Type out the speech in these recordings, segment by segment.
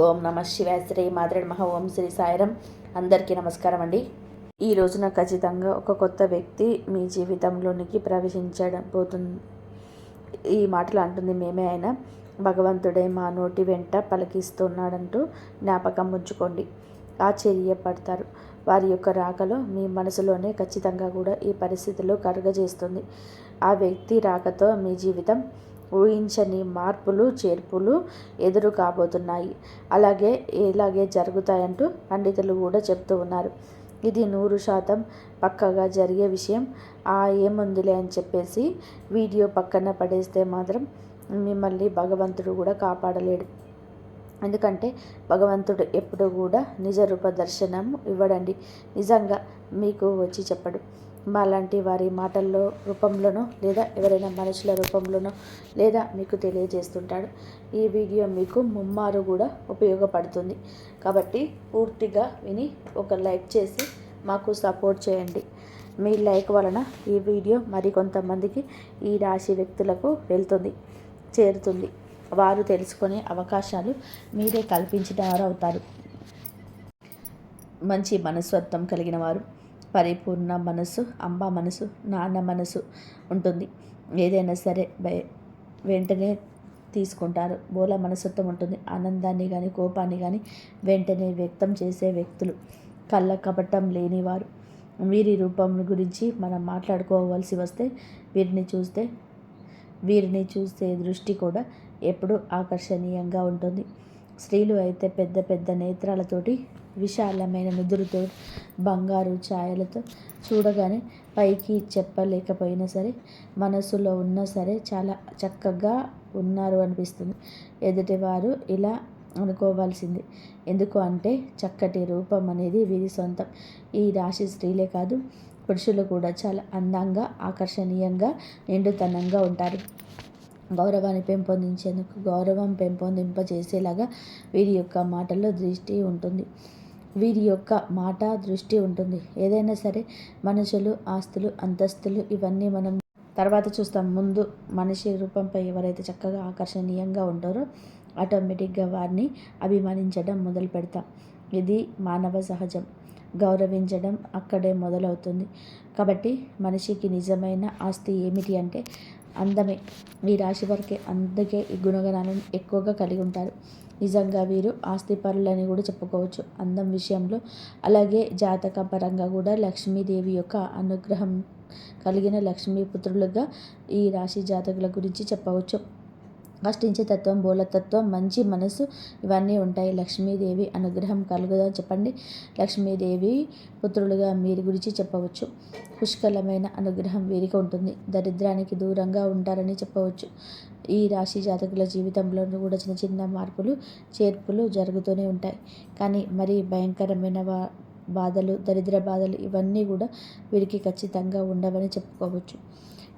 ఓం నమ శివాయ. శ్రీ మాత్రే నమః. ఓం శ్రీ సాయిరం. అందరికీ నమస్కారం అండి. ఈ రోజున ఖచ్చితంగా ఒక కొత్త వ్యక్తి మీ జీవితంలోనికి ప్రవేశించడం పోతుంది. ఈ మాటలు అంటుంది మేమే అయినా భగవంతుడే మా నోటి వెంట పలికిస్తున్నాడంటూ జ్ఞాపకం ఉంచుకోండి. ఆశ్చర్యపడతారు. వారి యొక్క రాకలో మీ మనసులోనే ఖచ్చితంగా కూడా ఈ పరిస్థితులు కలుగజేస్తుంది. ఆ వ్యక్తి రాకతో మీ జీవితం ఊహించని మార్పులు చేర్పులు ఎదురు కాబోతున్నాయి. ఇలాగే జరుగుతాయంటూ పండితులు కూడా చెప్తూ ఉన్నారు. ఇది 100% పక్కగా జరిగే విషయం. ఏముందిలే అని చెప్పేసి వీడియో పక్కన పడేస్తే మాత్రం మిమ్మల్ని భగవంతుడు కూడా కాపాడలేడు. ఎందుకంటే భగవంతుడు ఎప్పుడు కూడా నిజ రూప దర్శనం ఇవ్వడండి. నిజంగా మీకు వచ్చి చెప్పడు. మాలాంటి వారి మాటల్లో రూపంలోనో లేదా ఎవరైనా మనుషుల రూపంలోనో లేదా మీకు తెలియజేస్తుంటాడు. ఈ వీడియో మీకు ముమ్మారు కూడా ఉపయోగపడుతుంది. కాబట్టి పూర్తిగా విని ఒక లైక్ చేసి మాకు సపోర్ట్ చేయండి. మీ లైక్ వలన ఈ వీడియో మరికొంతమందికి ఈ రాశి వ్యక్తులకు చేరుతుంది. వారు తెలుసుకునే అవకాశాలు మీరే కల్పించిన వారు అవుతారు. మంచి మనస్తత్వం కలిగిన వారు, పరిపూర్ణ మనసు, అమ్మ మనసు, నాన్న మనసు ఉంటుంది. ఏదైనా సరే వెంటనే తీసుకుంటారు. బోల మనస్తత్వం ఉంటుంది. ఆనందాన్ని కానీ కోపాన్ని కానీ వెంటనే వ్యక్తం చేసే వ్యక్తులు, కళ్ళ కపటం లేనివారు. వీరి రూపం గురించి మనం మాట్లాడుకోవాల్సి వస్తే వీరిని చూస్తే దృష్టి కూడా ఎప్పుడూ ఆకర్షణీయంగా ఉంటుంది. స్త్రీలు అయితే పెద్ద పెద్ద నేత్రాలతోటి, విశాలమైన నుదురుతో, బంగారు ఛాయలతో చూడగానే పైకి చెప్పలేకపోయినా సరే మనసులో ఉన్నా సరే చాలా చక్కగా ఉన్నారు అనిపిస్తుంది. ఎదుటివారు ఇలా అనుకోవాల్సింది. ఎందుకు అంటే చక్కటి రూపం అనేది వీరి సొంతం. ఈ రాశి స్త్రీలే కాదు, పురుషులు కూడా చాలా అందంగా, ఆకర్షణీయంగా, నిండుతనంగా ఉంటారు. గౌరవాన్ని పెంపొందించేందుకు, గౌరవం పెంపొందింపజేసేలాగా వీరి యొక్క మాటల్లో దృష్టి ఉంటుంది. ఏదైనా సరే మనుషులు, ఆస్తులు, అంతస్తులు ఇవన్నీ మనం తర్వాత చూస్తాం. ముందు మనిషి రూపంపై ఎవరైతే చక్కగా ఆకర్షణీయంగా ఉంటారో ఆటోమేటిక్గా వారిని అభిమానించడం మొదలు పెడతాం. ఇది మానవ సహజం. గౌరవించడం అక్కడే మొదలవుతుంది. కాబట్టి మనిషికి నిజమైన ఆస్తి ఏమిటి అంటే అందమే. ఈ రాశి వారికి అందుకే ఈ గుణగణాలను ఎక్కువగా కలిగి ఉంటారు. నిజంగా వీరు ఆస్తిపరులని కూడా చెప్పుకోవచ్చు అందం విషయంలో. అలాగే జాతక పరంగా కూడా లక్ష్మీదేవి యొక్క అనుగ్రహం కలిగిన లక్ష్మీపుత్రులుగా ఈ రాశి జాతకుల గురించి చెప్పవచ్చు. కష్టించే తత్వం, బోలతత్వం, మంచి మనసు ఇవన్నీ ఉంటాయి. లక్ష్మీదేవి అనుగ్రహం కలుగుదని చెప్పండి. లక్ష్మీదేవి పుత్రులుగా మీరు గురించి చెప్పవచ్చు. పుష్కలమైన అనుగ్రహం వీరికి ఉంటుంది. దరిద్రానికి దూరంగా ఉంటారని చెప్పవచ్చు. ఈ రాశి జాతకుల జీవితంలో కూడా చిన్న చిన్న మార్పులు చేర్పులు జరుగుతూనే ఉంటాయి. కానీ మరి భయంకరమైన బాధలు, దరిద్ర బాధలు ఇవన్నీ కూడా వీరికి ఖచ్చితంగా ఉండవని చెప్పుకోవచ్చు.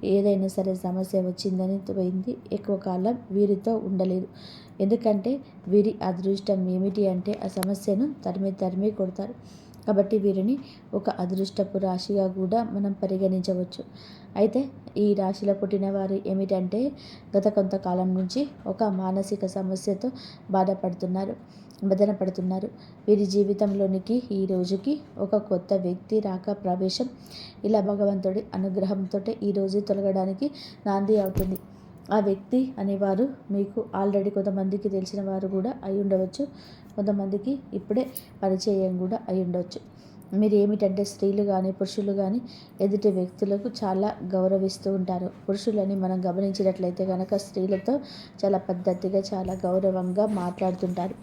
ఏదైనా సరే సమస్య వచ్చిందని పోయింది, ఎక్కువ కాలం వీరితో ఉండలేదు. ఎందుకంటే వీరి అదృష్టం ఏమిటి అంటే ఆ సమస్యను తరిమి కొడతారు. కాబట్టి వీరిని ఒక అదృష్టపు రాశిగా కూడా మనం పరిగణించవచ్చు. అయితే ఈ రాశిలో పుట్టిన వారు ఏమిటంటే గత కొంతకాలం నుంచి ఒక మానసిక సమస్యతో మదన పడుతున్నారు. వీరి జీవితంలోనికి ఈ రోజుకి ఒక కొత్త వ్యక్తి రాక ప్రవేశం ఇలా భగవంతుడి అనుగ్రహంతో ఈరోజు తొలగడానికి నాంది అవుతుంది. ఆ వ్యక్తి అనేవారు మీకు ఆల్రెడీ కొంతమందికి తెలిసిన వారు కూడా అయి ఉండవచ్చు. కొంతమందికి ఇప్పుడే పరిచయం కూడా అయి ఉండవచ్చు. మీరు ఏమిటంటే స్త్రీలు కానీ పురుషులు కానీ ఎదుటి వ్యక్తులకు చాలా గౌరవిస్తూ ఉంటారు. పురుషులని మనం గమనించినట్లయితే కనుక స్త్రీలతో చాలా పద్ధతిగా, చాలా గౌరవంగా మాట్లాడుతుంటారు.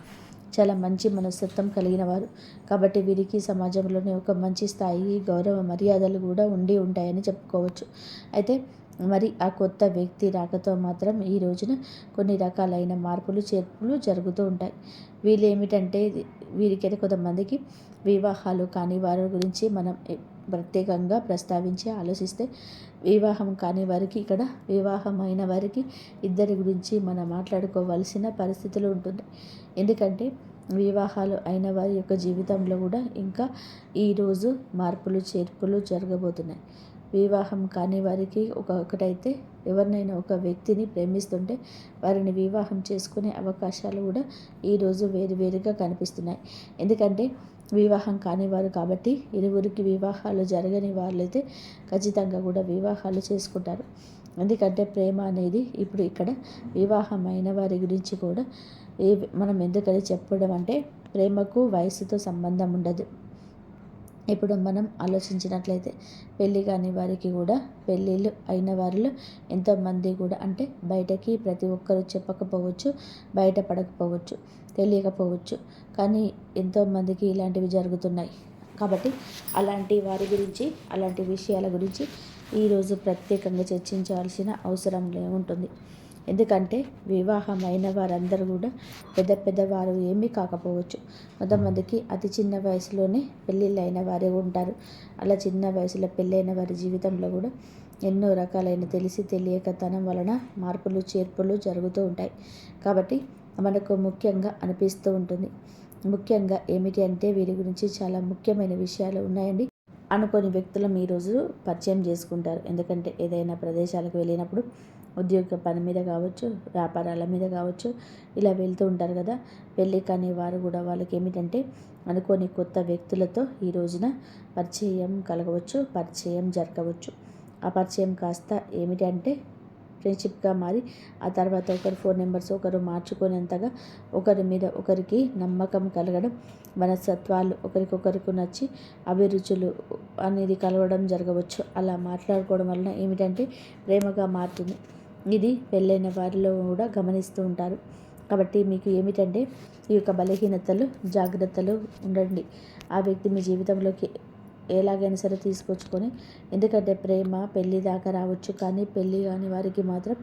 చాలా మంచి మనస్తత్వం కలిగిన వారు. కాబట్టి వీరికి సమాజంలోనే ఒక మంచి స్థాయి, గౌరవ మర్యాదలు కూడా ఉంటాయని చెప్పుకోవచ్చు. అయితే మరి ఆ కొత్త వ్యక్తి రాకతో మాత్రం ఈ రోజున కొన్ని రకాలైన మార్పులు చేర్పులు జరుగుతూ ఉంటాయి. వీరికైతే కొంతమందికి వివాహాలు కాని వారి గురించి మనం ప్రత్యేకంగా ప్రస్తావించి ఆలోచిస్తే, వివాహం కాని వారికి, ఇక్కడ వివాహమైన వారికి ఇద్దరి గురించి మనం మాట్లాడుకోవాల్సిన పరిస్థితులు ఉంటుంది. ఎందుకంటే వివాహాలు అయిన వారి యొక్క జీవితంలో కూడా ఇంకా ఈరోజు మార్పులు చేర్పులు జరగబోతున్నాయి. వివాహం కాని వారికి ఒకటైతే ఎవరినైనా ఒక వ్యక్తిని ప్రేమిస్తుంటే వారిని వివాహం చేసుకునే అవకాశాలు కూడా ఈరోజు వేరువేరుగా కనిపిస్తున్నాయి. ఎందుకంటే వివాహం కానివారు కాబట్టి ఇరువురికి వివాహాలు జరగని వాళ్ళైతే ఖచ్చితంగా కూడా వివాహాలు చేసుకుంటారు. ఎందుకంటే ప్రేమ అనేది ఇప్పుడు ఇక్కడ వివాహమైన వారి గురించి కూడా మనం ఎందుకని చెప్పడం అంటే ప్రేమకు వయసుతో సంబంధం ఉండదు. ఇప్పుడు మనం ఆలోచించినట్లయితే పెళ్ళి కాని వారికి కూడా పెళ్ళిళ్ళు అయిన వారిలో ఎంతోమంది కూడా అంటే బయటకి ప్రతి ఒక్కరు చెప్పకపోవచ్చు, బయటపడకపోవచ్చు, తెలియకపోవచ్చు. కానీ ఎంతోమందికి ఇలాంటివి జరుగుతున్నాయి. కాబట్టి అలాంటి వారి గురించి, అలాంటి విషయాల గురించి ఈరోజు ప్రత్యేకంగా చర్చించాల్సిన అవసరం ఉంటుంది. ఎందుకంటే వివాహమైన వారందరూ కూడా పెద్దవారు ఏమీ కాకపోవచ్చు. కొంతమందికి అతి చిన్న వయసులోనే పెళ్ళిళ్ళు అయిన వారే ఉంటారు. అలా చిన్న వయసులో పెళ్ళైన వారి జీవితంలో కూడా ఎన్నో రకాలైన తెలిసి తెలియకతనం వలన మార్పులు చేర్పులు జరుగుతూ ఉంటాయి. కాబట్టి మనకు ముఖ్యంగా అనిపిస్తూ ఉంటుంది. ముఖ్యంగా ఏమిటి అంటే వీరి గురించి చాలా ముఖ్యమైన విషయాలు ఉన్నాయండి. అనుకోని వ్యక్తులను ఈరోజు పరిచయం చేసుకుంటారు. ఎందుకంటే ఏదైనా ప్రదేశాలకు వెళ్ళినప్పుడు ఉద్యోగ పని మీద కావచ్చు, వ్యాపారాల మీద కావచ్చు, ఇలా వెళ్తూ ఉంటారు కదా. పెళ్ళి కానీ వారు కూడా వాళ్ళకి ఏమిటంటే అనుకోని కొత్త వ్యక్తులతో ఈ రోజున పరిచయం కలగవచ్చు, పరిచయం జరగవచ్చు. ఆ పరిచయం కాస్త ఏమిటి అంటే ఫ్రెండ్షిప్గా మారి ఆ తర్వాత ఒకరి ఫోన్ నెంబర్స్ ఒకరు మార్చుకునేంతగా ఒకరి మీద ఒకరికి నమ్మకం కలగడం, మనస్తత్వాలు ఒకరికొకరికి నచ్చి అభిరుచులు అనేది కలవడం జరగవచ్చు. అలా మాట్లాడుకోవడం వలన ఏమిటంటే ప్రేమగా మారుతుంది. ఇది పెళ్ళైన వారిలో కూడా గమనిస్తూ ఉంటారు. కాబట్టి మీకు ఏమిటంటే ఈ యొక్క బలహీనతలు జాగ్రత్తలు ఉండండి. ఆ వ్యక్తి మీ జీవితంలోకి ఎలాగైనా సరే తీసుకొచ్చుకొని, ఎందుకంటే ప్రేమ పెళ్ళి దాకా రావచ్చు, కానీ పెళ్ళి కాని వారికి మాత్రం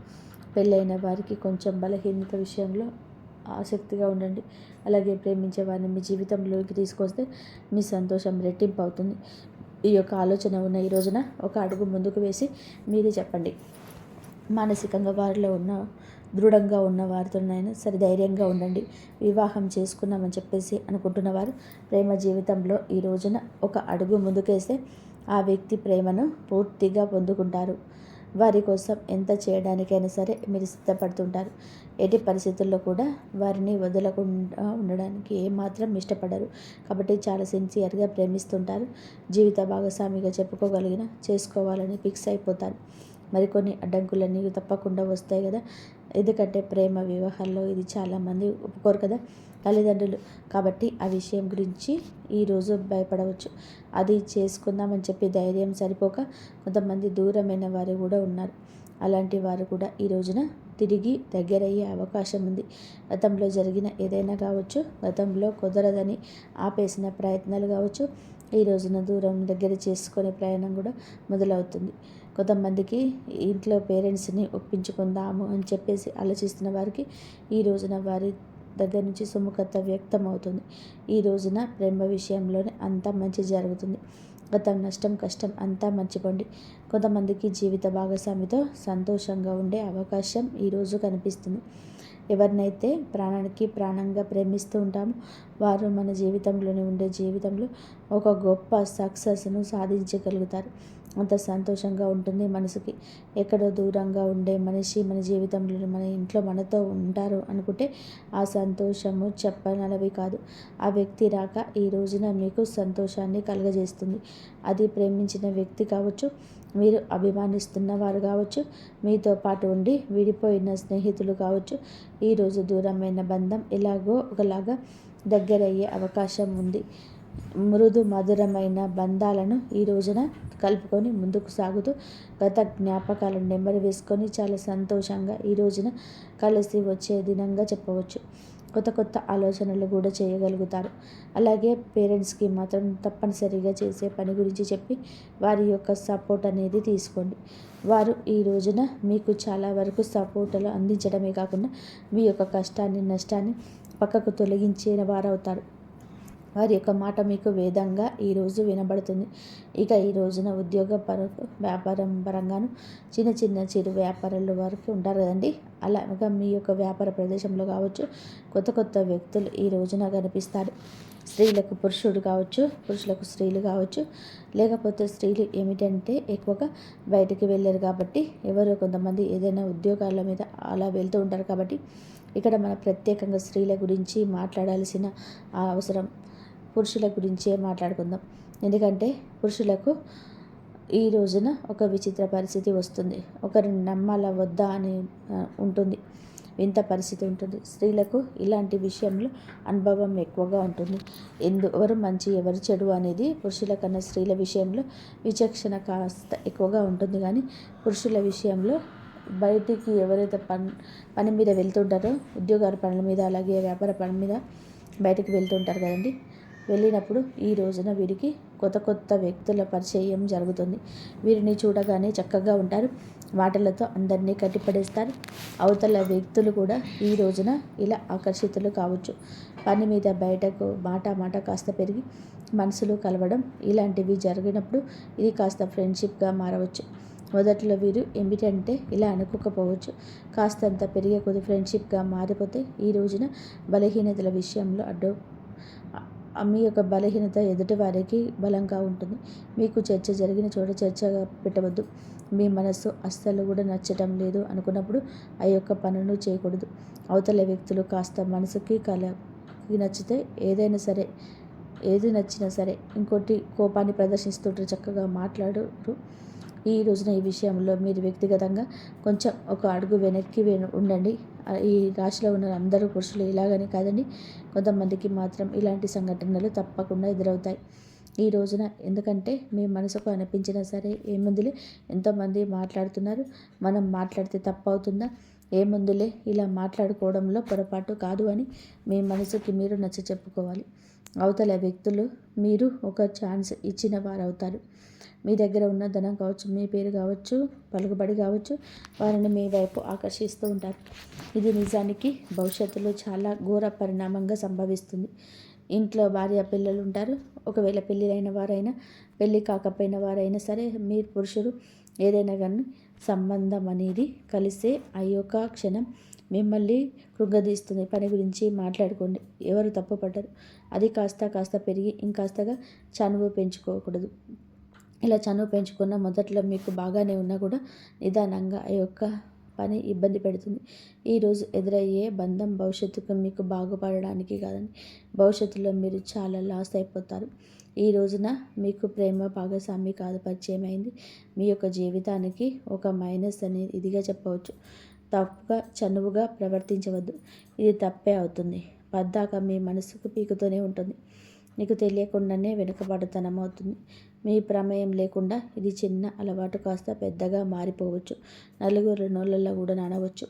పెళ్ళైన వారికి కొంచెం బలహీనత విషయంలో ఆసక్తిగా ఉండండి. అలాగే ప్రేమించే వారిని మీ జీవితంలోకి తీసుకొస్తే మీ సంతోషం రెట్టింపు అవుతుంది. ఈ యొక్క ఆలోచన ఉన్న ఈ రోజున ఒక అడుగు ముందుకు వేసి మీరే చెప్పండి. మానసికంగా వారిలో ఉన్న దృఢంగా ఉన్న వారితోనైనా సరే ధైర్యంగా ఉండండి. వివాహం చేసుకున్నామని చెప్పేసి అనుకుంటున్నవారు ప్రేమ జీవితంలో ఈ రోజున ఒక అడుగు ముందుకేస్తే ఆ వ్యక్తి ప్రేమను పూర్తిగా పొందుకుంటారు. వారి కోసం ఎంత చేయడానికైనా సరే మీరు సిద్ధపడుతుంటారు. ఎట్టి పరిస్థితుల్లో కూడా వారిని వదలకుండా ఉండడానికి ఏమాత్రం ఇష్టపడరు. కాబట్టి చాలా సిన్సియర్గా ప్రేమిస్తుంటారు. జీవిత భాగస్వామిగా చెప్పుకోగలిగిన చేసుకోవాలని ఫిక్స్ అయిపోతారు. మరికొన్ని అడ్డంకులన్నీ తప్పకుండా వస్తాయి కదా. ఎందుకంటే ప్రేమ వివాహాల్లో ఇది చాలామంది ఒప్పుకోరు కదా తల్లిదండ్రులు. కాబట్టి ఆ విషయం గురించి ఈరోజు భయపడవచ్చు. అది చేసుకుందామని చెప్పి ధైర్యం సరిపోక కొంతమంది దూరమైన వారు కూడా ఉన్నారు. అలాంటి వారు కూడా ఈ రోజున తిరిగి దగ్గరయ్యే అవకాశం ఉంది. గతంలో జరిగిన ఏదైనా కావచ్చు, గతంలో కుదరదని ఆపేసిన ప్రయత్నాలు కావచ్చు, ఈ రోజున దూరం దగ్గర చేసుకునే ప్రయాణం కూడా మొదలవుతుంది. కొంతమందికి ఇంట్లో పేరెంట్స్ని ఒప్పించుకుందాము అని చెప్పేసి ఆలోచిస్తున్న వారికి ఈ రోజున వారి దగ్గర నుంచి సుముఖత వ్యక్తం అవుతుంది. ఈ రోజున ప్రేమ విషయంలోనే అంతా మంచి జరుగుతుంది. గతం నష్టం కష్టం అంతా మర్చిపోండి. కొంతమందికి జీవిత భాగస్వామితో సంతోషంగా ఉండే అవకాశం ఈరోజు కనిపిస్తుంది. ఎవరినైతే ప్రాణానికి ప్రాణంగా ప్రేమిస్తూ ఉంటామో వారు మన జీవితంలోనే ఉండే జీవితంలో ఒక గొప్ప సక్సెస్ను సాధించగలుగుతారు. అంత సంతోషంగా ఉంటుంది మనసుకి. ఎక్కడో దూరంగా ఉండే మనిషి మన జీవితంలో మన ఇంట్లో మనతో ఉంటారు అనుకుంటే ఆ సంతోషము చెప్పనలవి కాదు. ఆ వ్యక్తి రాక ఈ రోజున మీకు సంతోషాన్ని కలుగజేస్తుంది. అది ప్రేమించిన వ్యక్తి కావచ్చు, మీరు అభిమానిస్తున్న వారు కావచ్చు, మీతో పాటు ఉండి విడిపోయిన స్నేహితులు కావచ్చు. ఈరోజు దూరమైన బంధం ఎలాగో ఒకలాగా దగ్గరయ్యే అవకాశం ఉంది. మృదు మధురమైన బంధాలను ఈ రోజున కలుపుకొని ముందుకు సాగుతూ గత జ్ఞాపకాలను నెమరు వేసుకొని చాలా సంతోషంగా ఈ రోజున కలిసి వచ్చే దినంగా చెప్పవచ్చు. కొత్త ఆలోచనలు కూడా చేయగలుగుతారు. అలాగే పేరెంట్స్కి మాత్రం తప్పనిసరిగా చేసే పని గురించి చెప్పి వారి యొక్క సపోర్ట్ అనేది తీసుకోండి. వారు ఈ రోజున మీకు చాలా వరకు సపోర్టులు అందించడమే కాకుండా మీ యొక్క కష్టాన్ని నష్టాన్ని పక్కకు తొలగించిన వారవుతారు. వారి యొక్క మాట మీకు వేదంగా ఈరోజు వినబడుతుంది. ఇక ఈ రోజున ఉద్యోగ వ్యాపారం పరంగాను చిన్న చిన్న చిరు వ్యాపారాల వరకు ఉంటారు కదండి. అలాగా మీ యొక్క వ్యాపార ప్రదేశంలో కావచ్చు కొత్త కొత్త వ్యక్తులు ఈ రోజున కనిపిస్తారు. స్త్రీలకు పురుషుడు కావచ్చు, పురుషులకు స్త్రీలు కావచ్చు, లేకపోతే స్త్రీలు ఏమిటంటే ఎక్కువగా బయటికి వెళ్ళారు కాబట్టి ఎవరో కొంతమంది ఏదైనా ఉద్యోగాల మీద అలా వెళ్తూ ఉంటారు కాబట్టి ఇక్కడ మన ప్రత్యేకంగా స్త్రీల గురించి మాట్లాడాల్సిన అవసరం పురుషుల గురించే మాట్లాడుకుందాం. ఎందుకంటే పురుషులకు ఈ రోజున ఒక విచిత్ర పరిస్థితి వస్తుంది. ఒకరిని నమ్మాలా వద్దా అని ఉంటుంది. వింత పరిస్థితి ఉంటుంది. స్త్రీలకు ఇలాంటి విషయంలో అనుభవం ఎక్కువగా ఉంటుంది. ఎవరు మంచి ఎవరు చెడు అనేది పురుషుల కన్నా స్త్రీల విషయంలో విచక్షణ కాస్త ఎక్కువగా ఉంటుంది. కానీ పురుషుల విషయంలో బయటికి ఎవరైతే పని మీద వెళ్తుంటారో ఉద్యోగాల పనుల మీద అలాగే వ్యాపార పనుల మీద బయటకు వెళ్తుంటారు కదండి. వెళ్ళినప్పుడు ఈ రోజున వీరికి కొత్త కొత్త వ్యక్తుల పరిచయం జరుగుతుంది. వీరిని చూడగానే చక్కగా ఉంటారు. మాటలతో అందరినీ కట్టిపడేస్తారు. అవతల వ్యక్తులు కూడా ఈ రోజున ఇలా ఆకర్షితులు కావచ్చు. పని మీద బయటకు మాట కాస్త పెరిగి మనసులు కలవడం ఇలాంటివి జరిగినప్పుడు ఇది కాస్త ఫ్రెండ్షిప్గా మారవచ్చు. మొదట్లో వీరు ఏమిటంటే ఇలా అనుకోకపోవచ్చు. కాస్తంత పెరిగే కొద్ది ఫ్రెండ్షిప్గా మారిపోతే ఈ రోజున బలహీనతల విషయంలో మీ యొక్క బలహీనత ఎదుటి వారికి బలంగా ఉంటుంది. మీకు చర్చ జరిగిన చోట చర్చగా పెట్టవద్దు. మీ మనస్సు అస్సలు కూడా నచ్చటం లేదు అనుకున్నప్పుడు ఆ యొక్క పనులను చేయకూడదు. అవతల వ్యక్తులు కాస్త మనసుకి నచ్చితే ఏది నచ్చినా సరే ఇంకోటి కోపాన్ని ప్రదర్శిస్తుంటారు, చక్కగా మాట్లాడరు. ఈ రోజున ఈ విషయంలో మీరు వ్యక్తిగతంగా కొంచెం ఒక అడుగు వెనక్కి ఉండండి. ఈ రాశిలో ఉన్న అందరూ పురుషులు ఇలాగని కాదండి, కొంతమందికి మాత్రం ఇలాంటి సంఘటనలు తప్పకుండా ఎదురవుతాయి ఈ రోజున. ఎందుకంటే మీ మనసుకు అనిపించినా సరే ఏముందులే, ఎంతోమంది మాట్లాడుతున్నారు, మనం మాట్లాడితే తప్పు అవుతుందా, ఏముందులే ఇలా మాట్లాడుకోవడంలో పొరపాటు కాదు అని మీ మనసుకి మీరు నచ్చ చెప్పుకోవాలి. అవతల వ్యక్తులు మీరు ఒక ఛాన్స్ ఇచ్చిన వారు అవుతారు. మీ దగ్గర ఉన్న ధనం కావచ్చు, మీ పేరు కావచ్చు, పలుకుబడి కావచ్చు, వారిని మీ వైపు ఆకర్షిస్తూ ఉంటారు. ఇది నిజానికి భవిష్యత్తులో చాలా ఘోర పరిణామంగా సంభవిస్తుంది. ఇంట్లో భార్య పిల్లలు ఉంటారు. ఒకవేళ పెళ్ళిరైన వారైనా పెళ్ళి కాకపోయిన వారైనా సరే మీరు పురుషులు ఏదైనా కానీ సంబంధం అనేది కలిసే ఆ యొక్క క్షణం మిమ్మల్ని కృంగదీస్తుంది. పని గురించి మాట్లాడుకోండి, ఎవరు తప్పుపడ్డారు. అది కాస్త పెరిగి ఇంకాస్తగా చనువు పెంచుకోకూడదు. ఇలా చనువు పెంచుకున్న మొదట్లో మీకు బాగానే ఉన్నా కూడా నిదానంగా ఆ యొక్క పని ఇబ్బంది పెడుతుంది. ఈరోజు ఎదురయ్యే బంధం భవిష్యత్తుకు మీకు బాగుపడడానికి కాదని భవిష్యత్తులో మీరు చాలా లాస్ అయిపోతారు. ఈ రోజున మీకు ప్రేమ భాగస్వామి కాదు పరిచయం అయింది. మీ యొక్క జీవితానికి ఒక మైనస్ అనేది ఇదిగా చెప్పవచ్చు. తప్పుగా చనువుగా ప్రవర్తించవద్దు, ఇది తప్పే అవుతుంది. పద్దాక మీ మనసుకు పీకుతూనే ఉంటుంది. నీకు తెలియకుండానే వెనుకబడతనం అవుతుంది. మీ ప్రమేయం లేకుండా ఇది చిన్న అలవాటు కాస్త పెద్దగా మారిపోవచ్చు. నలుగురు నోళ్ళల్లో కూడా నానవచ్చు.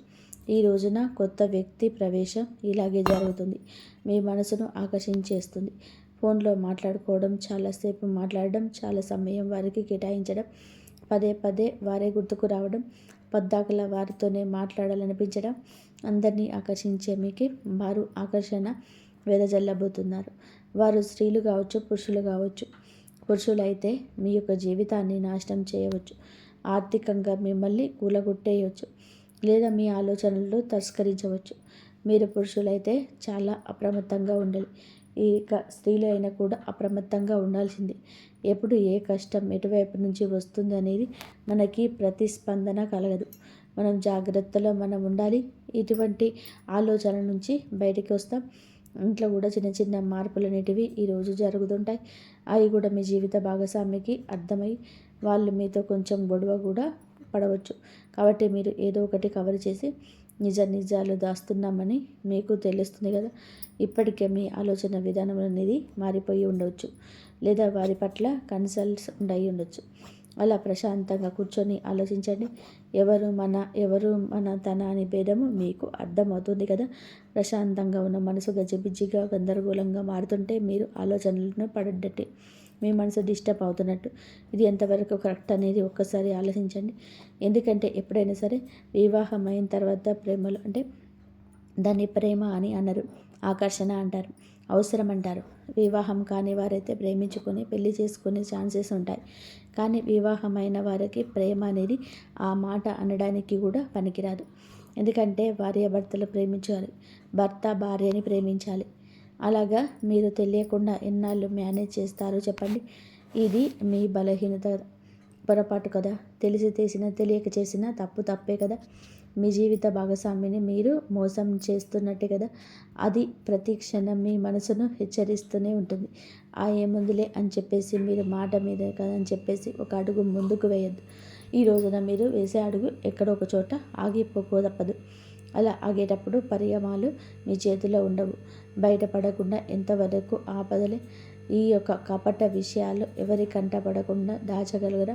ఈ రోజున కొత్త వ్యక్తి ప్రవేశం ఇలాగే జరుగుతుంది. మీ మనసును ఆకర్షించేస్తుంది. ఫోన్లో మాట్లాడుకోవడం, చాలాసేపు మాట్లాడడం, చాలా సమయం వారికి కేటాయించడం, పదే వారే గుర్తుకు రావడం, పద్దాకలా వారితోనే మాట్లాడాలనిపించడం, అందరినీ ఆకర్షించే మీకే వారు ఆకర్షణ వెదజల్లబోతున్నారు. వారు స్త్రీలు కావచ్చు, పురుషులు కావచ్చు. పురుషులైతే మీ యొక్క జీవితాన్ని నాశనం చేయవచ్చు, ఆర్థికంగా మిమ్మల్ని కూలగొట్టేయవచ్చు, లేదా మీ ఆలోచనలను తస్కరించవచ్చు. మీరు పురుషులైతే చాలా అప్రమత్తంగా ఉండాలి. ఇక స్త్రీలు అయినా కూడా అప్రమత్తంగా ఉండాల్సిందే. ఎప్పుడు ఏ కష్టం ఎటువైపు నుంచి వస్తుంది అనేది మనకి ప్రతిస్పందన కలగదు. మనం జాగ్రత్తలో మనం ఉండాలి. ఇటువంటి ఆలోచన నుంచి బయటికి వస్తాం. ఇంట్లో కూడా చిన్న చిన్న మార్పులు అనేటివి ఈరోజు జరుగుతుంటాయి. అవి కూడా మీ జీవిత భాగస్వామికి అర్థమై వాళ్ళు మీతో కొంచెం గొడవ కూడా పడవచ్చు. కాబట్టి మీరు ఏదో ఒకటి కవర్ చేసి నిజాలు దాస్తున్నామని మీకు తెలుస్తుంది కదా. ఇప్పటికే మీ ఆలోచన విధానం అనేది మారిపోయి ఉండవచ్చు, లేదా వారి పట్ల కన్సల్ట్స్ ఉండవచ్చు. అలా ప్రశాంతంగా కూర్చొని ఆలోచించండి. ఎవరు మన తన అని భేదము మీకు అర్థమవుతుంది కదా. ప్రశాంతంగా ఉన్న మనసు గజిబిజిగా గందరగోళంగా మారుతుంటే మీరు ఆలోచనలను పడడ్డట్టే, మీ మనసు డిస్టర్బ్ అవుతున్నట్టు. ఇది ఎంతవరకు కరెక్ట్ అనేది ఒక్కసారి ఆలోచించండి. ఎందుకంటే ఎప్పుడైనా సరే వివాహం అయిన తర్వాత ప్రేమలు అంటే దాన్ని ప్రేమ అని అనరు, ఆకర్షణ అంటారు, అవసరం అంటారు. వివాహం కాని వారైతే ప్రేమించుకొని పెళ్లి చేసుకునే ఛాన్సెస్ ఉంటాయి. కానీ వివాహమైన వారికి ప్రేమ అనేది ఆ మాట అనడానికి కూడా పనికిరాదు. ఎందుకంటే భార్యాభర్తలు ప్రేమించాలి, భర్త భార్యని ప్రేమించాలి. అలాగా మీరు తెలియకుండా ఎన్నాళ్ళు మేనేజ్ చేస్తారో చెప్పండి. ఇది మీ బలహీనత, పొరపాటు కదా. తెలిసి తెలియక చేసిన తప్పు తప్పే కదా. మీ జీవిత భాగస్వామిని మీరు మోసం చేస్తున్నట్టే కదా. అది ప్రతి క్షణం మీ మనసును హెచ్చరిస్తూనే ఉంటుంది. ఏముందిలే అని చెప్పేసి మీరు మాట మీద కదా అని చెప్పేసి ఒక అడుగు ముందుకు వేయద్దు. ఈ రోజున మీరు వేసే అడుగు ఎక్కడో ఒక చోట ఆగిపోకో తప్పదు. అలా ఆగేటప్పుడు పరిణామాలు మీ చేతిలో ఉండవు. బయటపడకుండా ఎంతవరకు ఆపదలే. ఈ యొక్క కపట విషయాలు ఎవరి కంట పడకుండా దాచగలగరా?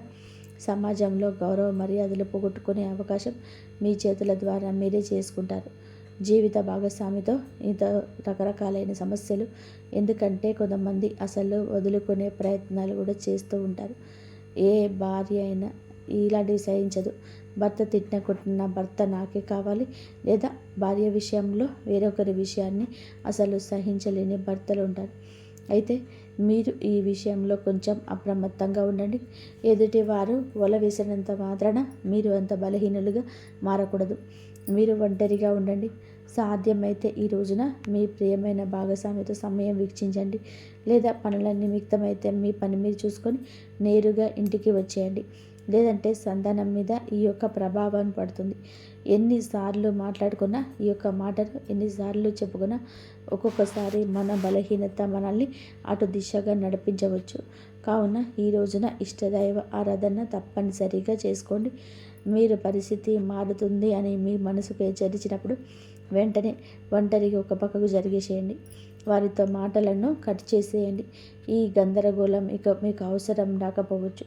సమాజంలో గౌరవ మర్యాదలు పోగొట్టుకునే అవకాశం మీ చేతుల ద్వారా మీరే చేసుకుంటారు. జీవిత భాగస్వామితో ఇంత రకరకాలైన సమస్యలు. ఎందుకంటే కొంతమంది అసలు వదులుకునే ప్రయత్నాలు కూడా చేస్తూ ఉంటారు. ఏ భార్య అయినా ఇలాంటివి సహించదు. భర్త తిట్టిన కొట్టిన భర్త నాకే కావాలి, లేదా భార్య విషయంలో వేరొకరి విషయాన్ని అసలు సహించలేని భర్తలు ఉంటారు. అయితే మీరు ఈ విషయంలో కొంచెం అప్రమత్తంగా ఉండండి. ఎదుటివారు వల వేసినంత మాత్రాన మీరు అంత బలహీనులుగా మారకూడదు. మీరు ఒంటరిగా ఉండండి. సాధ్యమైతే ఈ రోజున మీ ప్రియమైన భాగస్వామితో సమయం వీక్షించండి, లేదా పనుల నిమిత్తమైతే మీ పని మీరు చూసుకొని నేరుగా ఇంటికి వచ్చేయండి. లేదంటే సంతానం మీద ఈ యొక్క ప్రభావం పడుతుంది. ఎన్నిసార్లు మాట్లాడుకున్నా, ఈ యొక్క మాటలు ఎన్నిసార్లు చెప్పుకున్నా ఒక్కొక్కసారి మన బలహీనత మనల్ని అటు దిశగా నడిపించవచ్చు. కావున ఈ రోజున ఇష్టదైవ ఆరాధన తప్పనిసరిగా చేసుకోండి. మీరు పరిస్థితి మారుతుంది అని మీ మనసుకు హెచ్చరించినప్పుడు వెంటనే ఒంటరిగా ఒక పక్కకు జరిగేసేయండి. వారితో మాటలను కట్ చేసేయండి. ఈ గందరగోళం ఇక మీకు అవసరం రాకపోవచ్చు.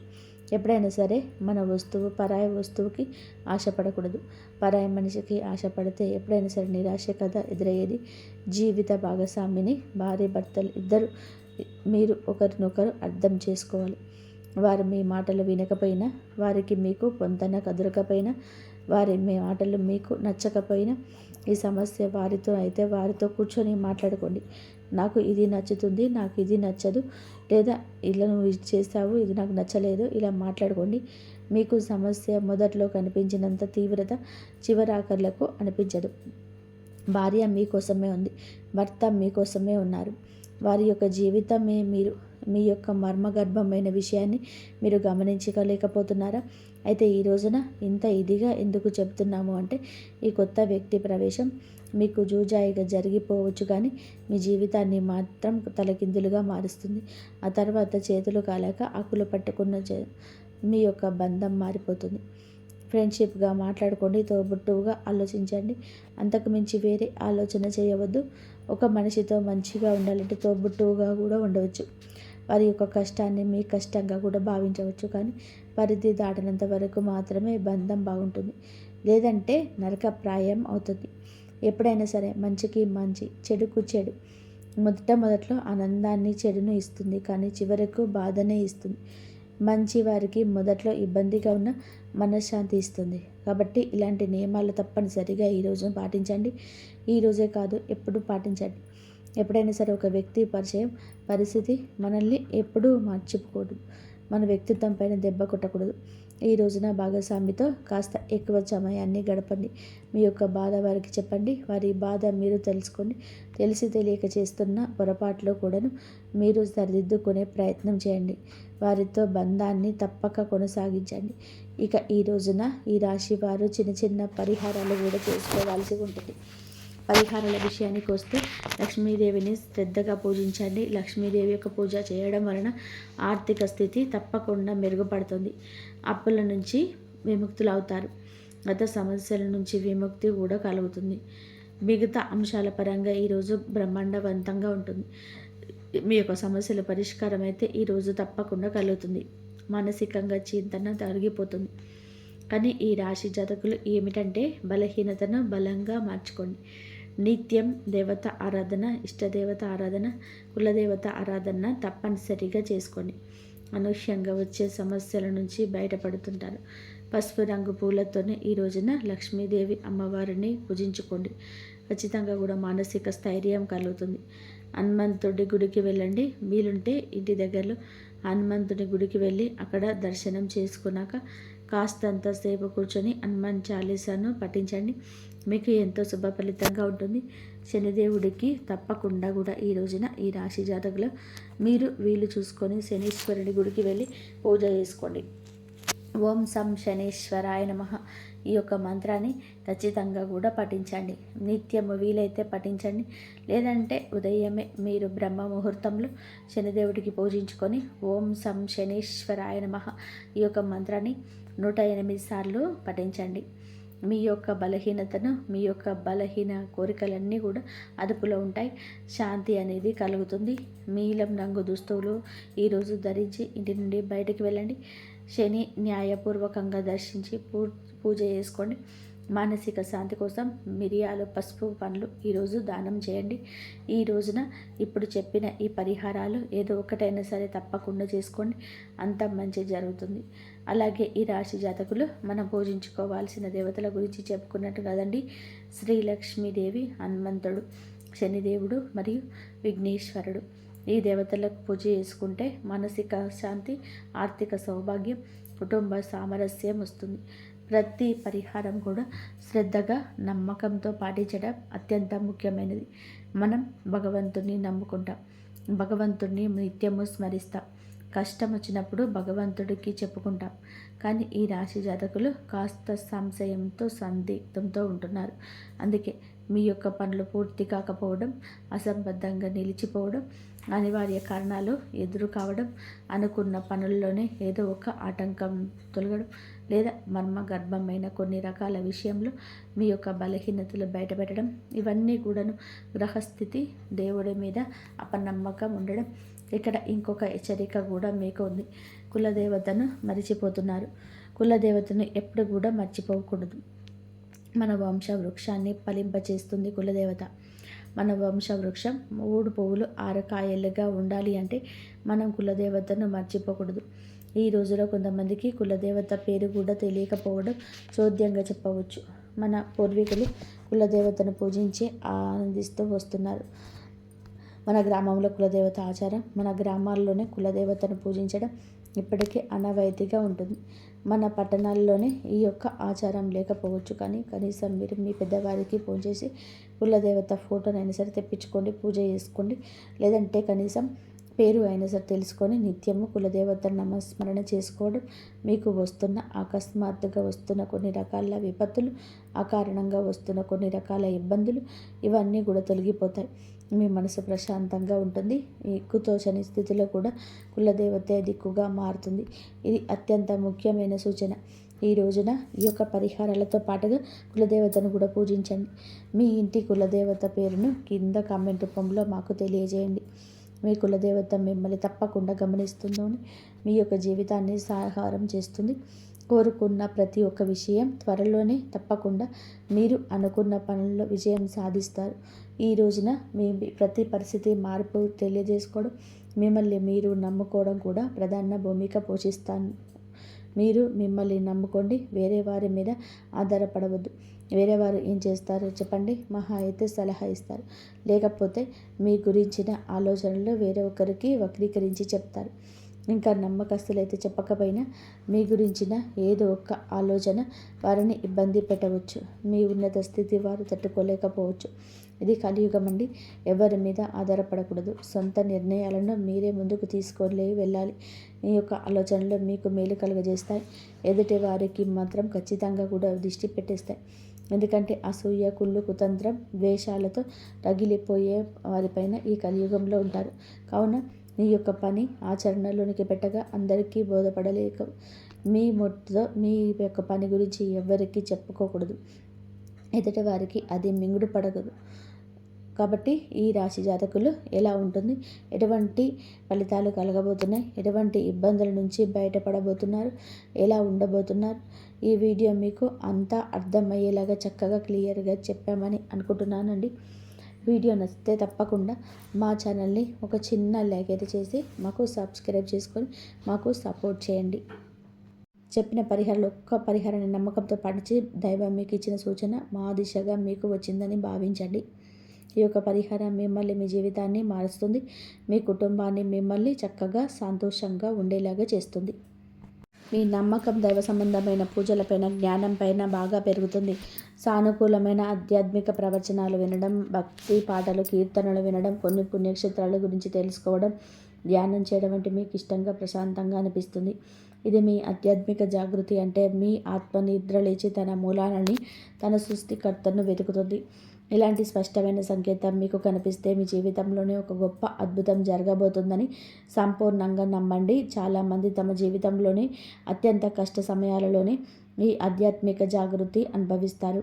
ఎప్పుడైనా సరే మన వస్తువు పరాయి వస్తువుకి ఆశపడకూడదు. పరాయి మనిషికి ఆశపడితే ఎప్పుడైనా సరే నిరాశ కదా ఎదురయ్యేది. జీవిత భాగస్వామిని భార్య భర్తలు ఇద్దరు మీరు ఒకరినొకరు అర్థం చేసుకోవాలి. వారు మీ మాటలు వినకపోయినా, వారికి మీకు పొంతన కదలకపోయినా, వారి మీ మాటలు మీకు నచ్చకపోయినా, ఈ సమస్య వారితో అయితే వారితో కూర్చొని మాట్లాడుకోండి. నాకు ఇది నచ్చుతుంది, నాకు ఇది నచ్చదు, లేదా ఇలా నువ్వు ఇది చేస్తావు, ఇది నాకు నచ్చలేదు, ఇలా మాట్లాడుకోండి. మీకు సమస్య మొదట్లో కనిపించినంత తీవ్రత చివరాఖర్లకు అనిపించదు. భార్య మీకోసమే ఉంది, భర్త మీకోసమే ఉన్నారు. వారి యొక్క జీవితమే మీరు. మీ యొక్క మర్మగర్భమైన విషయాన్ని మీరు గమనించలేకపోతున్నారా? అయితే ఈ రోజున ఇంత ఇదిగా ఎందుకు చెప్తున్నాము అంటే, ఈ కొత్త వ్యక్తి ప్రవేశం మీకు జూజాయిగా జరిగిపోవచ్చు, కానీ మీ జీవితాన్ని మాత్రం తలకిందులుగా మారుస్తుంది. ఆ తర్వాత చేతులు కాలాక ఆకులు పట్టుకున్న మీ యొక్క బంధం మారిపోతుంది. ఫ్రెండ్షిప్గా మాట్లాడుకోండి, తోబుట్టువుగా ఆలోచించండి. అంతకు మించి వేరే ఆలోచన చేయవద్దు. ఒక మనిషితో మంచిగా ఉండాలంటే తోబుట్టువుగా కూడా ఉండవచ్చు. వారి యొక్క కష్టాన్ని మీ కష్టంగా కూడా భావించవచ్చు, కానీ పరిధి దాటినంత వరకు మాత్రమే బంధం బాగుంటుంది. లేదంటే నరకప్రాయం అవుతుంది. ఎప్పుడైనా సరే మంచికి మంచి, చెడుకు చెడు. మొదట్లో ఆనందాన్ని చెడును ఇస్తుంది, కానీ చివరకు బాధనే ఇస్తుంది. మంచి వారికి మొదట్లో ఇబ్బందిగా ఉన్న మనశ్శాంతి ఇస్తుంది. కాబట్టి ఇలాంటి నియమాలు తప్పనిసరిగా ఈరోజు పాటించండి. ఈరోజే కాదు, ఎప్పుడు పాటించండి. ఎప్పుడైనా సరే ఒక వ్యక్తి పరిచయం పరిస్థితి మనల్ని ఎప్పుడూ మర్చిపోకూడదు. మన వ్యక్తిత్వం పైన దెబ్బ కొట్టకూడదు. ఈ రోజున భాగస్వామితో కాస్త ఎక్కువ సమయాన్ని గడపండి. మీ యొక్క బాధ వారికి చెప్పండి. వారి బాధ మీరు తెలుసుకోండి. తెలిసి తెలియక చేస్తున్న పొరపాట్లు కూడాను మీరు సరిదిద్దుకునే ప్రయత్నం చేయండి. వారితో బంధాన్ని తప్పక కొనసాగించండి. ఇక ఈ రోజున ఈ రాశి వారు చిన్న చిన్న పరిహారాలు కూడా చేసుకోవాల్సి ఉంటుంది. పరిహారాల విషయానికి వస్తే లక్ష్మీదేవిని శ్రద్ధగా పూజించండి. లక్ష్మీదేవి యొక్క పూజ చేయడం వలన ఆర్థిక స్థితి తప్పకుండా మెరుగుపడుతుంది. అప్పుల నుంచి విముక్తులు అవుతారు. గత సమస్యల నుంచి విముక్తి కూడా కలుగుతుంది. మిగతా అంశాల పరంగా ఈరోజు బ్రహ్మాండవంతంగా ఉంటుంది. మీ యొక్క సమస్యల పరిష్కారం అయితే ఈరోజు తప్పకుండా కలుగుతుంది. మానసికంగా చింతన తొలగిపోతుంది. కానీ ఈ రాశి జాతకులు ఏమిటంటే, బలహీనతను బలంగా మార్చుకోండి. నిత్యం దేవత ఆరాధన, ఇష్టదేవత ఆరాధన, కులదేవత ఆరాధన తప్పనిసరిగా చేసుకోండి. అనూహ్యంగా వచ్చే సమస్యల నుంచి బయటపడుతుంటారు. పసుపు రంగు పూలతోనే ఈ రోజున లక్ష్మీదేవి అమ్మవారిని పూజించుకోండి. ఖచ్చితంగా కూడా మానసిక స్థైర్యం కలుగుతుంది. హనుమంతుడి గుడికి వెళ్ళండి. వీలుంటే ఇంటి దగ్గరలో హనుమంతుడి గుడికి వెళ్ళి అక్కడ దర్శనం చేసుకున్నాక కాస్తంత సేపు కూర్చొని హనుమాన్ చాలీసాను పఠించండి. మీకు ఎంతో శుభ ఫలితంగా ఉంటుంది. శనిదేవుడికి తప్పకుండా కూడా ఈ రోజున ఈ రాశి జాతకులు మీరు వీలు చూసుకొని శనీశ్వరుడి గుడికి వెళ్ళి పూజ చేసుకోండి. ఓం సం శనీశ్వరాయ నమః ఈ యొక్క మంత్రాన్ని ఖచ్చితంగా కూడా పఠించండి. నిత్యము వీలైతే పఠించండి. లేదంటే ఉదయమే మీరు బ్రహ్మ ముహూర్తంలో శనిదేవుడికి పూజించుకొని ఓం సం శనీశ్వరాయ నమః ఈ యొక్క మంత్రాన్ని 108 సార్లు పఠించండి. మీ యొక్క బలహీనతను, మీ యొక్క బలహీన కోరికలన్నీ కూడా అదుపులో ఉంటాయి. శాంతి అనేది కలుగుతుంది. నీలం రంగు దుస్తువులు ఈరోజు ధరించి ఇంటి నుండి బయటికి వెళ్ళండి. శని న్యాయపూర్వకంగా దర్శించి పూజ చేసుకోండి. మానసిక శాంతి కోసం మిరియాలు, పసుపు పండ్లు ఈరోజు దానం చేయండి. ఈ రోజున ఇప్పుడు చెప్పిన ఈ పరిహారాలు ఏదో ఒకటైనా సరే తప్పకుండా చేసుకోండి. అంత మంచి జరుగుతుంది. అలాగే ఈ రాశి జాతకులు మనం పూజించుకోవాల్సిన దేవతల గురించి చెప్పుకున్నట్టు కదండి. శ్రీలక్ష్మీదేవి, హనుమంతుడు, శనిదేవుడు మరియు విఘ్నేశ్వరుడు. ఈ దేవతలకు పూజ చేసుకుంటే మానసిక శాంతి, ఆర్థిక సౌభాగ్యం, కుటుంబ సామరస్యం వస్తుంది. ప్రతి పరిహారం కూడా శ్రద్ధగా, నమ్మకంతో పాటించడం అత్యంత ముఖ్యమైనది. మనం భగవంతుని నమ్ముకుంటాం, భగవంతుని నిత్యము స్మరిస్తాం. కష్టం వచ్చినప్పుడు భగవంతుడికి చెప్పుకుంటాం. కానీ ఈ రాశి జాతకులు కాస్త సంశయంతో, సందిగ్ధంతో ఉంటున్నారు. అందుకే మీ యొక్క పనులు పూర్తి కాకపోవడం, అసంబద్ధంగా నిలిచిపోవడం, అనివార్య కారణాలు ఎదురు కావడం, అనుకున్న పనుల్లోనే ఏదో ఒక ఆటంకం తొలగడం, లేదా మర్మగర్భమైన కొన్ని రకాల విషయంలో మీ యొక్క బలహీనతలు బయటపెట్టడం, ఇవన్నీ కూడాను గ్రహస్థితి, దేవుడి మీద అపనమ్మకం ఉండడం. ఇక్కడ ఇంకొక హెచ్చరిక కూడా మీకు ఉంది. కులదేవతను మరిచిపోతున్నారు. కులదేవతను ఎప్పుడు కూడా మర్చిపోకూడదు. మన వంశ వృక్షాన్ని ఫలింపచేస్తుంది కులదేవత. మన వంశ వృక్షం 3 పువ్వులు 6 కాయలుగా ఉండాలి అంటే మనం కులదేవతను మర్చిపోకూడదు. ఈ రోజులో కొంతమందికి కులదేవత పేరు కూడా తెలియకపోవడం చోద్యంగా చెప్పవచ్చు. మన పూర్వీకులు కులదేవతను పూజించి ఆనందిస్తూ వస్తున్నారు. మన గ్రామంలో కులదేవత ఆచారం, మన గ్రామాల్లోనే కులదేవతను పూజించడం ఇప్పటికీ అనవాయితీగా ఉంటుంది. మన పట్టణాల్లోనే ఈ యొక్క ఆచారం లేకపోవచ్చు. కానీ కనీసం మీరు మీ పెద్దవారికి ఫోన్ చేసి కులదేవత ఫోటోనైనా సరే తెప్పించుకోండి, పూజ చేసుకోండి. లేదంటే కనీసం పేరు అయినా సరే తెలుసుకొని నిత్యము కులదేవత నామస్మరణ చేసుకోవడం మీకు వస్తున్న అకస్మాత్తుగా వస్తున్న కొన్ని రకాల విపత్తులు, అకారణంగా వస్తున్న కొన్ని రకాల ఇబ్బందులు ఇవన్నీ కూడా తొలగిపోతాయి. మీ మనసు ప్రశాంతంగా ఉంటుంది. దిక్కుతోచని స్థితిలో కూడా కులదేవతే దిక్కుగా మారుతుంది. ఇది అత్యంత ముఖ్యమైన సూచన. ఈ రోజున ఈ యొక్క పరిహారాలతో పాటుగా కులదేవతను కూడా పూజించండి. మీ ఇంటి కులదేవత పేరును కింద కామెంట్ రూపంలో మాకు తెలియజేయండి. మీ కులదేవత మిమ్మల్ని తప్పకుండా గమనిస్తుందని, మీ యొక్క జీవితాన్ని సహారం చేస్తుంది. కోరుకున్న ప్రతి ఒక్క విషయం త్వరలోనే తప్పకుండా మీరు అనుకున్న పనుల్లో విజయం సాధిస్తారు. ఈ రోజున మీ ప్రతి పరిస్థితి మార్పు తెలియజేసుకోవడం, మిమ్మల్ని మీరు నమ్ముకోవడం కూడా ప్రధాన భూమిక పోషిస్తాను. మీరు మిమ్మల్ని నమ్ముకోండి. వేరే వారి మీద ఆధారపడవద్దు. వేరే వారు ఏం చేస్తారో చెప్పండి, మహా అయితే సలహా ఇస్తారు. లేకపోతే మీ గురించిన ఆలోచనలు వేరే ఒకరికి వక్రీకరించి చెప్తారు. ఇంకా నమ్మకస్తులైతే చెప్పకపోయినా మీ గురించిన ఏదో ఒక ఆలోచన వారిని ఇబ్బంది పెట్టవచ్చు. మీ ఉన్నత స్థితి వారు తట్టుకోలేకపోవచ్చు. ఇది కలియుగం అండి. ఎవరి మీద ఆధారపడకూడదు. సొంత నిర్ణయాలను మీరే ముందుకు తీసుకొని వెళ్ళాలి. మీ యొక్క ఆలోచనలు మీకు మేలు కలుగజేస్తాయి. ఎదుటి వారికి మాత్రం ఖచ్చితంగా కూడా దిష్టి పెట్టేస్తాయి. ఎందుకంటే అసూయ, కుళ్ళు, కుతంత్రం, ద్వేషాలతో రగిలిపోయే వారిపైన ఈ కలియుగంలో ఉంటారు. కావున మీ యొక్క పని ఆచరణలోనికి పెట్టగా అందరికీ బోధపడలేక మీ మొట్టతో మీ యొక్క పని గురించి ఎవరికి చెప్పుకోకూడదు. ఎదుటి వారికి అది మింగుడు పడకూడదు. కాబట్టి ఈ రాశి జాతకులు ఎలా ఉంటుంది, ఎటువంటి ఫలితాలు కలగబోతున్నాయి, ఎటువంటి ఇబ్బందుల నుంచి బయటపడబోతున్నారు, ఎలా ఉండబోతున్నారు, ఈ వీడియో మీకు అంతా అర్థమయ్యేలాగా చక్కగా క్లియర్గా చెప్పామని అనుకుంటున్నానండి. వీడియో నచ్చితే తప్పకుండా మా ఛానల్ని ఒక చిన్న లైక్ అయితే చేసి మాకు సబ్స్క్రైబ్ చేసుకొని మాకు సపోర్ట్ చేయండి. చెప్పిన పరిహారాలు ఒక్క పరిహారాన్ని నమ్మకంతో పాటించి దైవం మీకు ఇచ్చిన సూచన మా దిశగా మీకు వచ్చిందని భావించండి. ఈ యొక్క పరిహారం మిమ్మల్ని, మీ జీవితాన్ని మారుస్తుంది. మీ కుటుంబాన్ని మిమ్మల్ని చక్కగా సంతోషంగా ఉండేలాగా చేస్తుంది. మీ నమ్మకం దైవ సంబంధమైన పూజలపైన, జ్ఞానం పైన బాగా పెరుగుతుంది. సానుకూలమైన ఆధ్యాత్మిక ప్రవచనాలు వినడం, భక్తి పాటలు, కీర్తనలు వినడం, కొన్ని పుణ్యక్షేత్రాల గురించి తెలుసుకోవడం, ధ్యానం చేయడం వంటి మీకు ఇష్టంగా, ప్రశాంతంగా అనిపిస్తుంది. ఇది మీ ఆధ్యాత్మిక జాగృతి. అంటే మీ ఆత్మ నిద్రలేచి తన మూలాలని, తన సృష్టికర్తను వెతుకుతుంది. ఇలాంటి స్పష్టమైన సంకేతం మీకు కనిపిస్తే మీ జీవితంలోనే ఒక గొప్ప అద్భుతం జరగబోతుందని సంపూర్ణంగా నమ్మండి. చాలామంది తమ జీవితంలోని అత్యంత కష్ట సమయాలలోనే ఈ ఆధ్యాత్మిక జాగృతి అనుభవిస్తారు.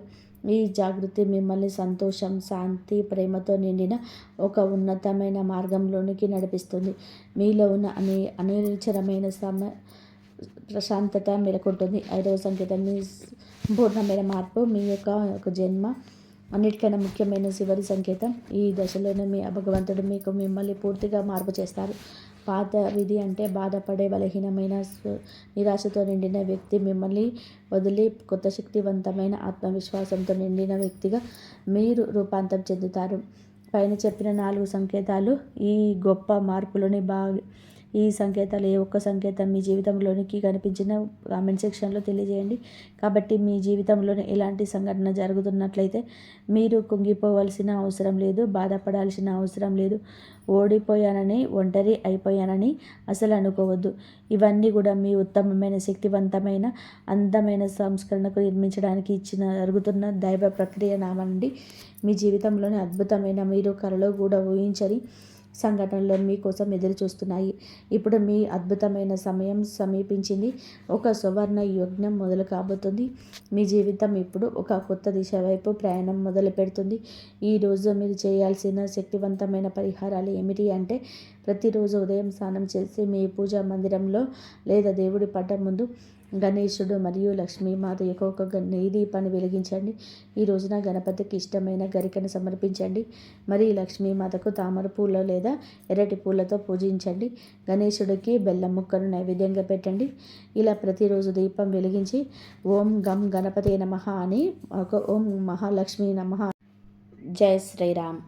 ఈ జాగృతి మిమ్మల్ని సంతోషం, శాంతి, ప్రేమతో నిండిన ఒక ఉన్నతమైన మార్గంలోనికి నడిపిస్తుంది. మీలో ఉన్న అనిర్వచనమైన ప్రశాంతత మేలుకుంటుంది. 5వ సంకేతం మీ సంపూర్ణమైన మార్పు. మీ యొక్క జన్మ అన్నిటికన్నా ముఖ్యమైన చివరి సంకేతం. ఈ దశలోనే మీ భగవంతుడు మిమ్మల్ని పూర్తిగా మార్పు చేస్తారు. పాత విధి అంటే బాధపడే, బలహీనమైన, నిరాశతో నిండిన వ్యక్తి మిమ్మల్ని వదిలి కొత్త శక్తివంతమైన, ఆత్మవిశ్వాసంతో నిండిన వ్యక్తిగా మీరు రూపాంతరం చెందుతారు. పైన చెప్పిన 4 సంకేతాలు ఈ గొప్ప మార్పులోని ఈ సంకేతాలు ఏ ఒక్క సంకేతం మీ జీవితంలోనికి కనిపించిన కామెంట్ సెక్షన్లో తెలియజేయండి. కాబట్టి మీ జీవితంలోనే ఎలాంటి సంఘటన జరుగుతున్నట్లయితే మీరు కుంగిపోవాల్సిన అవసరం లేదు, బాధపడాల్సిన అవసరం లేదు. ఓడిపోయానని, ఒంటరి అయిపోయానని అసలు అనుకోవద్దు. ఇవన్నీ కూడా మీ ఉత్తమమైన, శక్తివంతమైన, అందమైన సంస్కరణకు నిర్మించడానికి జరుగుతున్న దైవ ప్రక్రియ నామండి. మీ జీవితంలోని అద్భుతమైన, మీరు కలలో కూడా ఊహించని సంఘటనలు మీకోసం ఎదురు చూస్తున్నాయి. ఇప్పుడు మీ అద్భుతమైన సమయం సమీపించింది. ఒక సువర్ణ యజ్ఞం మొదలు కాబోతుంది. మీ జీవితం ఇప్పుడు ఒక కొత్త దిశ వైపు ప్రయాణం మొదలు పెడుతుంది. ఈరోజు మీరు చేయాల్సిన శక్తివంతమైన పరిహారాలు ఏమిటి అంటే, ప్రతిరోజు ఉదయం స్నానం చేసి మీ పూజా మందిరంలో లేదా దేవుడి పటం ముందు గణేశుడు మరియు లక్ష్మీమాత యొక్క ఒక నెయ్యి దీపాన్ని వెలిగించండి. ఈ రోజున గణపతికి ఇష్టమైన గరికను సమర్పించండి. మరి లక్ష్మీమాతకు తామర పూల లేదా ఎర్రటి పూలతో పూజించండి. గణేశుడికి బెల్లం ముక్కను నైవేద్యంగా పెట్టండి. ఇలా ప్రతిరోజు దీపం వెలిగించి ఓం గం గణపతే నమః అని, ఓం మహాలక్ష్మీ నమః, జై శ్రీరామ్.